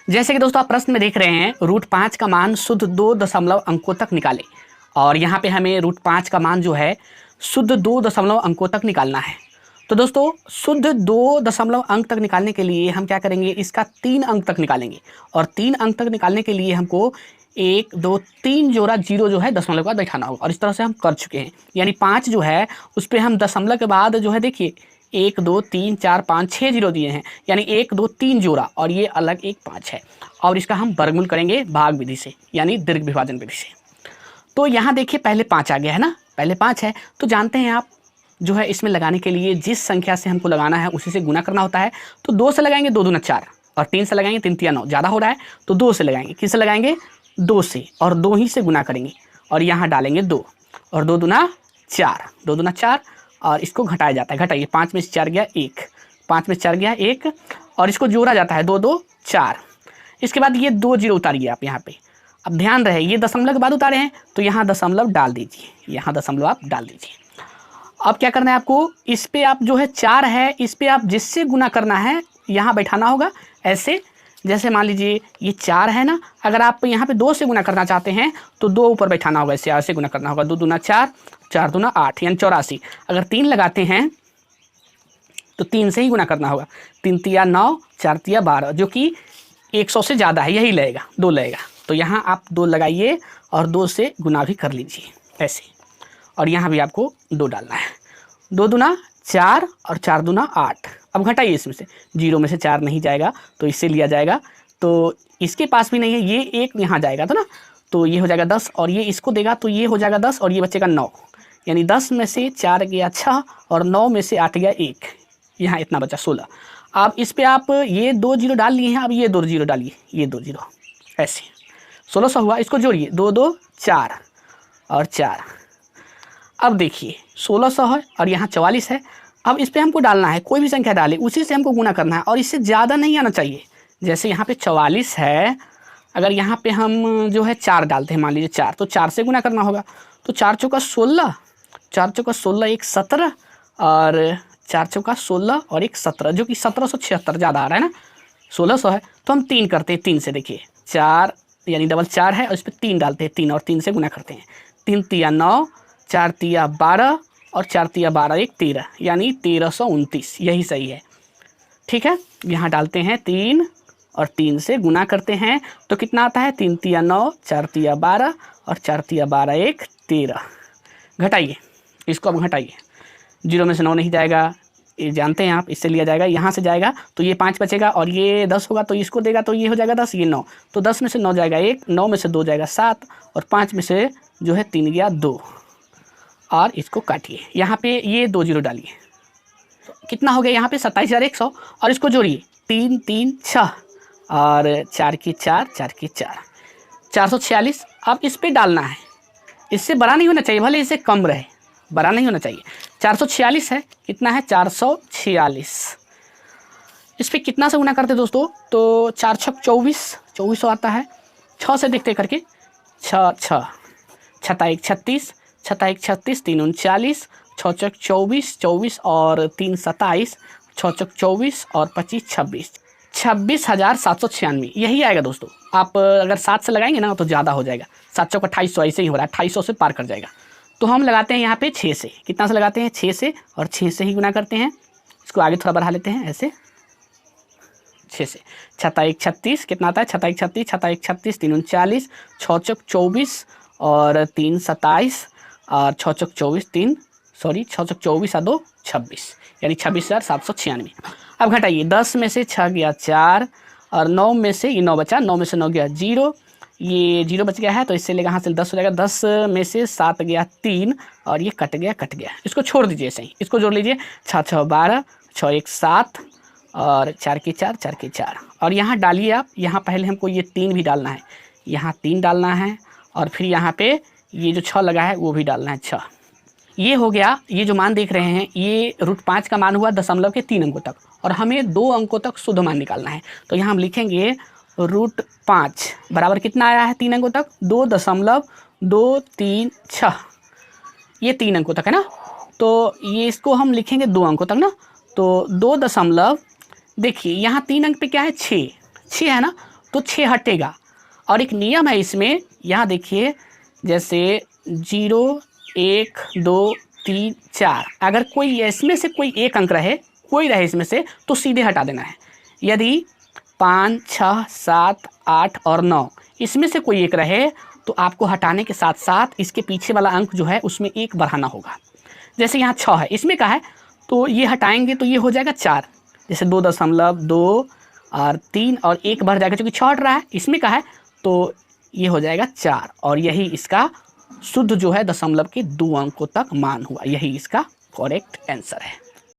जैसे कि दोस्तों आप प्रश्न में देख रहे हैं √5 का मान शुद्ध 2 दशमलव अंकों तक निकाले और यहाँ पे हमें √5 का मान जो है शुद्ध 2 दशमलव अंकों तक निकालना है। तो दोस्तों शुद्ध 2 दशमलव अंक तक निकालने के लिए हम क्या करेंगे, इसका 3 अंक तक निकालेंगे और 3 अंक तक निकालने के लिए हमको 1 2 3 जोड़ा जीरो जो है दशमलव के बाद बैठाना होगा और इस तरह से हम कर चुके हैं। यानी 5 जो है उस पर हम दशमलव के बाद जो है देखिए 1 2 3 4 5 6 जीरो दिए हैं, यानी 1 2 3 जोड़ा और ये अलग एक 5 है और इसका हम वर्गमूल करेंगे भाग विधि से यानी दीर्घ विभाजन विधि से। तो यहाँ देखिए पहले 5 आ गया है ना, पहले 5 है तो जानते हैं आप जो है इसमें लगाने के लिए जिस संख्या से हमको लगाना है उसी से गुना करना होता है। तो 2 से लगाएंगे 2 दूना 4 और 3 से लगाएंगे 3 3 9, ज़्यादा हो रहा है तो 2 से लगाएंगे, किससे लगाएंगे 2 से और 2 ही से गुना करेंगे और यहाँ डालेंगे 2 और 2 दूना 4, 2 दूना 4 और इसको घटाया जाता है, घटाइए 5 में से 4 गया 1, 5 में से 4 गया 1 और इसको जोड़ा जाता है 2 2 4। इसके बाद ये 2 जीरो उतारिए आप यहाँ पे। अब ध्यान रहे ये दशमलव के बाद उतारे हैं तो यहाँ दशमलव डाल दीजिए, यहाँ दशमलव आप डाल दीजिए। अब क्या करना है आपको, इस पे आप जो है 4 है इस पे आप जिससे गुना करना है यहाँ बैठाना होगा ऐसे। जैसे मान लीजिए ये 4 है ना, अगर आप यहाँ पे 2 से गुना करना चाहते हैं तो 2 ऊपर बैठाना होगा, ऐसे ऐसे गुना करना होगा। 2 दूना 4, 4 दूना 8 यानी 84। अगर 3 लगाते हैं तो 3 से ही गुना करना होगा, 3 तिया 9, 4 तिया 12 जो कि 100 से ज़्यादा है, यही लगेगा 2 लगेगा। तो यहाँ आप 2 लगाइए और 2 से गुना भी कर लीजिए ऐसे और यहाँ भी आपको 2 डालना है। 2 दूना 4 और 4 दूना 8। अब घटाइए इसमें से, जीरो में से 4 नहीं जाएगा तो इससे लिया जाएगा, तो इसके पास भी नहीं है, ये एक यहाँ जाएगा तो ना, तो ये हो जाएगा 10 और ये इसको देगा तो ये हो जाएगा 10 और ये बचेगा 9, यानी 10 में से 4 गया 6 और 9 में से 8 गया 1, यहाँ इतना बचा 16। अब इस पर आप ये 2 जीरो डाल लिए हैं, अब ये 2 जीरो डालिए, ये 2 जीरो ऐसे 1600 हुआ। इसको जोड़िए 2 2 4 और 4। अब देखिए 1600 है और यहाँ 44 है। अब इस पर हमको डालना है, कोई भी संख्या डाले उसी से हमको गुना करना है और इससे ज़्यादा नहीं आना चाहिए। जैसे यहाँ पे 44 है, अगर यहाँ पे हम जो है 4 डालते हैं, मान लीजिए 4, तो 4 से गुना करना होगा। तो 4 चौका 16, 4 चौका 16 1 17 और 4 चौका 16 और 1 17 जो कि 1776 ज़्यादा आ रहा है ना, 1600 है तो हम 3 करते हैं। 3 से देखिए 4 यानी डबल 4 है और इस पर 3 डालते हैं, 3 और 3 से गुना करते हैं। 3 तिया 9, 4 तिया 12 और 4 तिया 12 1 13 यानी 1329, यही सही है। ठीक है, यहाँ डालते हैं 3 और 3 से गुना करते हैं तो कितना आता है 3 तिया 9, 4 तिया 12 और 4 तिया 12 1 13। घटाइए इसको, अब घटाइए, जीरो में से 9 नहीं जाएगा, ये जानते हैं आप, इससे लिया जाएगा, यहाँ से जाएगा तो ये 5 बचेगा और ये 10 होगा तो इसको देगा तो ये हो जाएगा 10, ये 9, तो 10 में से 9 जाएगा 1, 9 में से 2 जाएगा 7 और 5 में से जो है 3 गया 2 और इसको काटिए। यहाँ पे ये 2 जीरो डालिए तो कितना हो गया यहाँ पे 27,100 और इसको जोड़िए 3 3 6 और 4 की 4 4 की 4 446। अब इस पर डालना है, इससे बड़ा नहीं होना चाहिए, भले इससे कम रहे, बड़ा नहीं होना चाहिए। 446 है, कितना है 446। इस पर कितना से गुना करते दोस्तों, तो 4 छक 24, 2400 आता है। 6 से देखते करके 6 6 छता 1 36, छता 1 36, 3 39, 6 चक 24, 24 और 3 27, 6 चक 24 और 25 26, 26,796 यही आएगा दोस्तों। आप अगर 7 से लगाएंगे ना तो ज़्यादा हो जाएगा, 7 चौक 2800 ऐसे ही हो रहा है, 2800 से पार कर जाएगा। तो हम लगाते हैं यहाँ पे 6 से, कितना से लगाते हैं 6 से और 6 से ही गुना करते हैं। इसको आगे थोड़ा बढ़ा लेते हैं ऐसे 6 से, छता 1 36, कितना आता है छता 1 36, छता 1 36, 3 39, 6 चौक 24 और 3 27 और 6 चौक 24 3 6 चौक 24 और 2 26 यानी 26,796। अब घटाइए, 10 में से 6 गया 4 और 9 में से ये 9 बचा, 9 में से 9 गया 0, ये 0 बच गया है तो इससे लेगा हासिल 10 हो जाएगा। 10 में से 7 गया 3 और ये कट गया, इसको छोड़ दीजिए ऐसे ही। इसको जोड़ लीजिए 6 6 12, 6 1 7 और 4 की 4 4 की 4 और यहाँ डालिए आप। यहाँ पहले हमको ये 3 भी डालना है, यहाँ 3 डालना है और फिर यहाँ पे ये जो 6 लगा है वो भी डालना है 6। ये हो गया, ये जो मान देख रहे हैं ये √5 का मान हुआ दशमलव के 3 अंकों तक और हमें 2 अंकों तक शुद्ध मान निकालना है। तो यहाँ हम लिखेंगे √5 बराबर कितना आया है 3 अंकों तक, 2.236, ये 3 अंकों तक है ना, तो ये इसको हम लिखेंगे 2 अंकों तक ना, तो 2 दशमलव, देखिए यहाँ 3 अंक पे क्या है 6 है ना, तो 6 हटेगा। और एक नियम है इसमें, यहाँ देखिए, जैसे 0, 1, 2, 3, 4, अगर कोई इसमें से कोई एक अंक रहे, कोई रहे इसमें से, तो सीधे हटा देना है। यदि 5, 6, 7, 8 और 9 इसमें से कोई एक रहे तो आपको हटाने के साथ साथ इसके पीछे वाला अंक जो है उसमें 1 बढ़ाना होगा। जैसे यहाँ 6 है, इसमें का है, तो ये हटाएंगे तो ये हो जाएगा 4। जैसे 2.2 और 3 और 1 बढ़ जाएगा, क्योंकि 6 हट रहा है, इसमें का है, तो ये हो जाएगा 4। और यही इसका शुद्ध जो है दशमलव के 2 अंकों तक मान हुआ। यही इसका करेक्ट आंसर है।